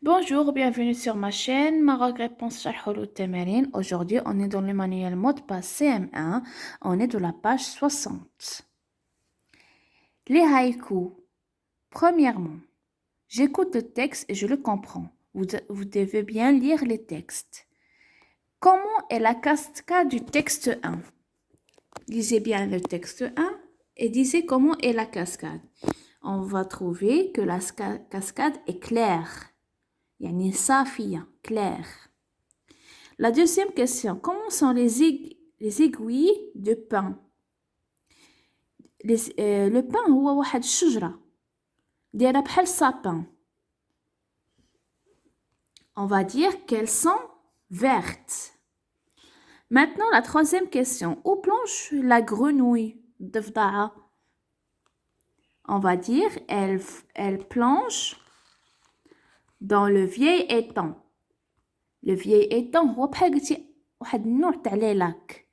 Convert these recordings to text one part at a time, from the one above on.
Bonjour, bienvenue sur ma chaîne Maroc Réponse Sharh Houlout Tamarin. Aujourd'hui, on est dans le manuel mot de passe CM1. On est de la page 60. Les haïkus. Premièrement, j'écoute le texte et je le comprends. Vous devez bien lire les textes. Comment est la cascade du texte 1? Lisez bien le texte 1 et disez comment est la cascade. On va trouver que la cascade est claire. يعني صافية, claire. La deuxième question, comment sont les aiguilles de pain? Le pain هو واحد الشجرة دايرة بحال sapin. On va dire qu'elles sont vertes. Maintenant, la troisième question, où planche la grenouille ضفدعة? On va dire elle planche dans le vieil étang. Le vieil étang هو بحال قلتي واحد النوع تاع لي لاك.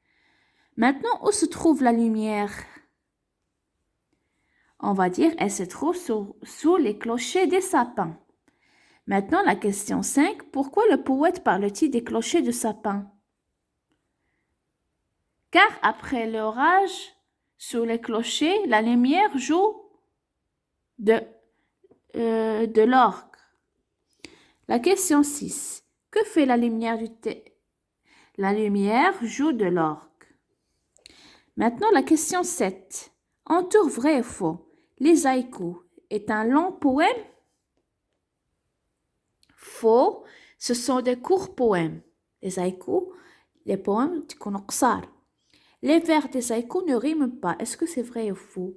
Maintenant, où se trouve la lumière? On va dire elle se trouve sous les clochers des sapins. Maintenant, la question 5. Pourquoi le poète parle-t-il des clochers de sapin? Car après l'orage, sous les clochers, la lumière joue de l'orgue. La question 6. Que fait la lumière du thé? La lumière joue de l'orgue. Maintenant, la question 7. Entoure vrai et faux. Les haïkus est un long poème? Faux, ce sont des courts poèmes. Les haïkus, les poèmes تكونوا قصار. Les vers des haïkus ne riment pas. Est-ce que c'est vrai ou faux?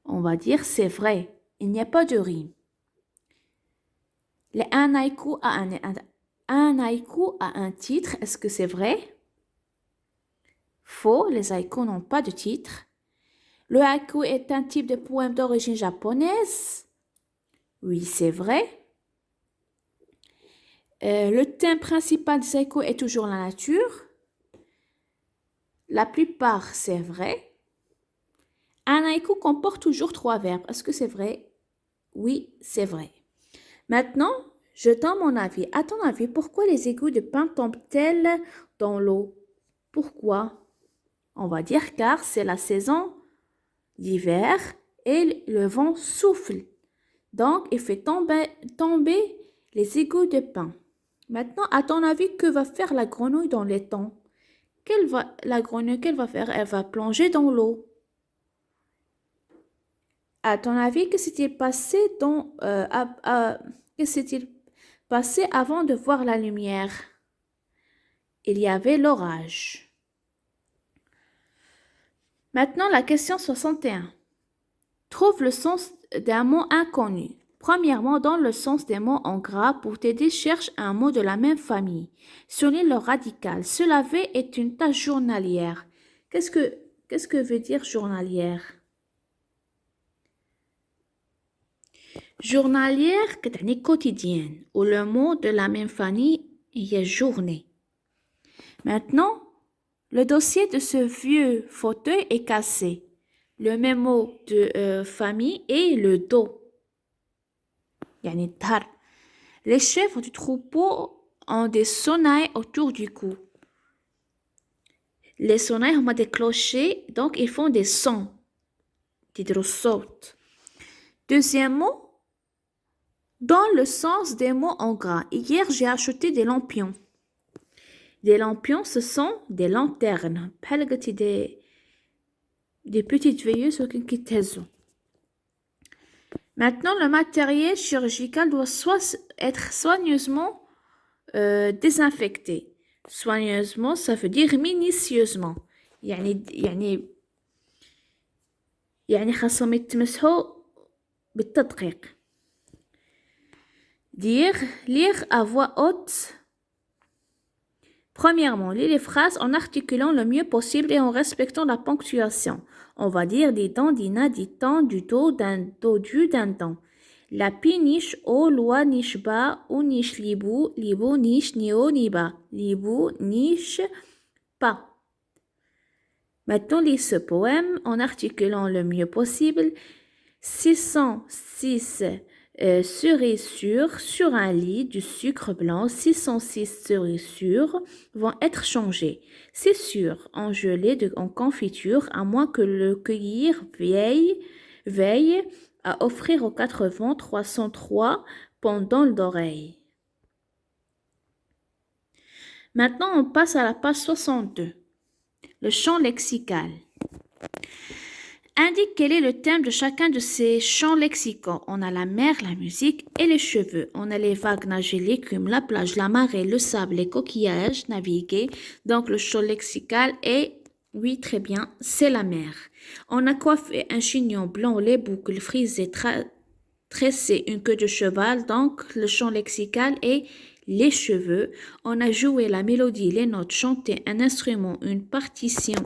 On va dire c'est vrai. Il n'y a pas de rime. Un haïku a un titre. Est-ce que c'est vrai? Faux, les haïkus n'ont pas de titre. Le haïku est un type de poème d'origine japonaise. Oui, c'est vrai. Le thème principal des haïkus est toujours la nature. La plupart, c'est vrai. Un haïku comporte toujours 3 verbes. Est-ce que c'est vrai? Oui, c'est vrai. Maintenant, je donne mon avis. À ton avis, pourquoi les égouts de pain tombent-elles dans l'eau? Pourquoi? On va dire car c'est la saison d'hiver et le vent souffle. Donc, il fait tomber les égouts de pain. Maintenant, à ton avis, que va faire la grenouille dans les temps? La grenouille, qu'elle va faire? Elle va plonger dans l'eau. À ton avis, que s'est-il passé que s'est-il passé avant de voir la lumière? Il y avait l'orage. Maintenant, la question 61. Trouve le sens d'un mot inconnu. Premièrement, donne le sens des mots en gras. Pour t'aider, cherche un mot de la même famille. Souligne le radical. Se laver est une tâche journalière. Qu'est-ce que veut dire journalière? Journalière, كتعني quotidienne, ou le mot de la même famille est journée. Maintenant, le dossier de ce vieux fauteuil est cassé. Le même mot de famille est le dos. يعني الظهر. Les chèvres du troupeau ont des sonnailles autour du cou. Les sonnailles ont des clochers, donc ils font des sons. تدروا الصوت. Deuxième mot, dans le sens des mots en gras. Hier, j'ai acheté des lampions. Des lampions, ce sont des lanternes. بحال قلتي des petites veilleuses qui يتهزوا. Maintenant, le matériel chirurgical doit être soigneusement désinfecté. Soigneusement, ça veut dire minutieusement. يعني خاصهم يتمسحوا بالتدقيق. Lire à voix haute. Premièrement, lis les phrases en articulant le mieux possible et en respectant la ponctuation. On va dire des dents, dina, dit temps, du dos, d'un dos, du, d'un dent. La pi niche o, loi niche ba, ou niche libou, libou niche ni o ni ba, libou niche pas. Maintenant, lis ce poème en articulant le mieux possible. 606 Cerise sûre sur un lit du sucre blanc, 606 cerises sûres vont être changées. C'est sûr, en gelée en confiture, à moins que le cueillir veille à offrir aux 4 vents 303 pendant l'oreille. Maintenant, on passe à la page 62. Le champ lexical. Indique quel est le thème de chacun de ces champs lexicaux. On a la mer, la musique et les cheveux. On a les vagues, nager, l'écume, la plage, la marée, le sable, les coquillages, naviguer. Donc le champ lexical est, oui très bien, c'est la mer. On a coiffé un chignon blanc, les boucles frisées, tressé une queue de cheval. Donc le champ lexical est les cheveux. On a joué la mélodie, les notes, chanté un instrument, une partition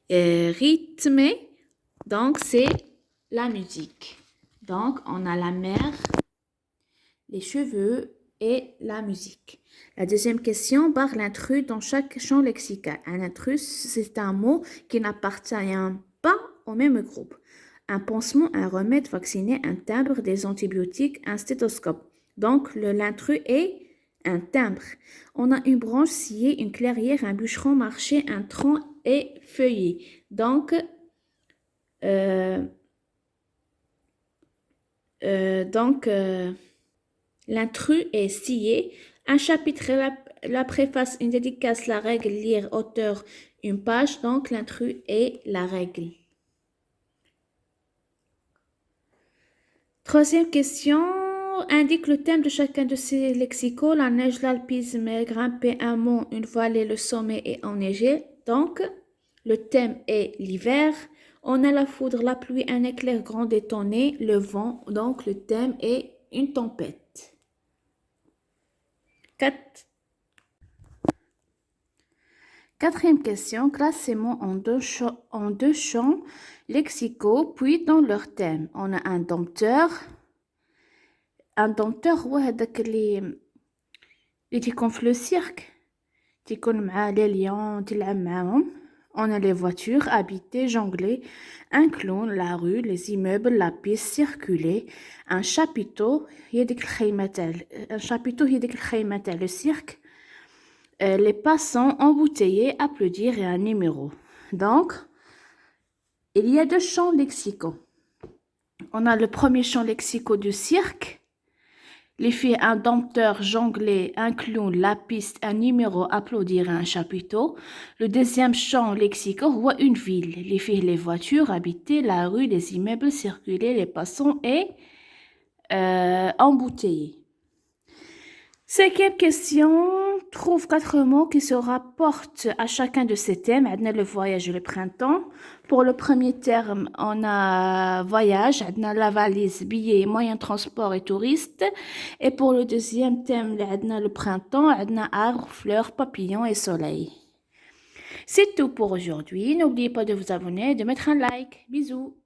rythmée, donc c'est la musique. Donc on a la mer, les cheveux et la musique. La deuxième question barre l'intrus dans chaque champ lexical. Un intrus, c'est un mot qui n'appartient pas au même groupe. Un pansement, un remède vacciné, un timbre, des antibiotiques, un stéthoscope. Donc l'intrus est un timbre. On a une branche sciée, une clairière, un bûcheron marché, un tronc et feuillé. Donc, l'intrus est scié. Un chapitre, la préface, une dédicace, la règle, lire, auteur, une page. Donc, l'intrus est la règle. Troisième question. Indique le thème de chacun de ces lexicaux. La neige, l'alpisme, grimper un mont, une vallée, le sommet est enneigé. Donc, le thème est l'hiver. On a la foudre, la pluie, un éclair grand détonné, le vent. Donc, le thème est une tempête. Quatrième question. Classe ces mots en deux champs lexicaux, puis dans leur thème. On a un dompteur. Un dompteur هو هذاك اللي تيكون في لو سيرك تيكون مع لي ليون تلعب معاهم. On a les voitures, habiter, jongler, un clown, la rue, les immeubles, la piste, circuler, un chapiteau, هي ديك الخيمة تاع un chapiteau هي ديك الخيمة تاع le cirque, les passants, embouteiller, applaudir et un numéro. Donc, il y a deux champs lexicaux. On a le premier champ lexical du cirque. Les filles, un dompteur, jongler, un clown, la piste, un numéro, applaudir, un chapiteau. Le deuxième champ lexical voit une ville. Les filles, les voitures, habiter, la rue, les immeubles, circuler, les passants et embouteiller. Cinquième question. Trouve 4 mots qui se rapportent à chacun de ces thèmes. On a le voyage et le printemps. Pour le premier terme, on a voyage, on a la valise, billets, moyens de transport et touristes. Et pour le deuxième thème, on a le printemps, on a arbres, fleurs, papillons et soleil. C'est tout pour aujourd'hui. N'oubliez pas de vous abonner et de mettre un like. Bisous.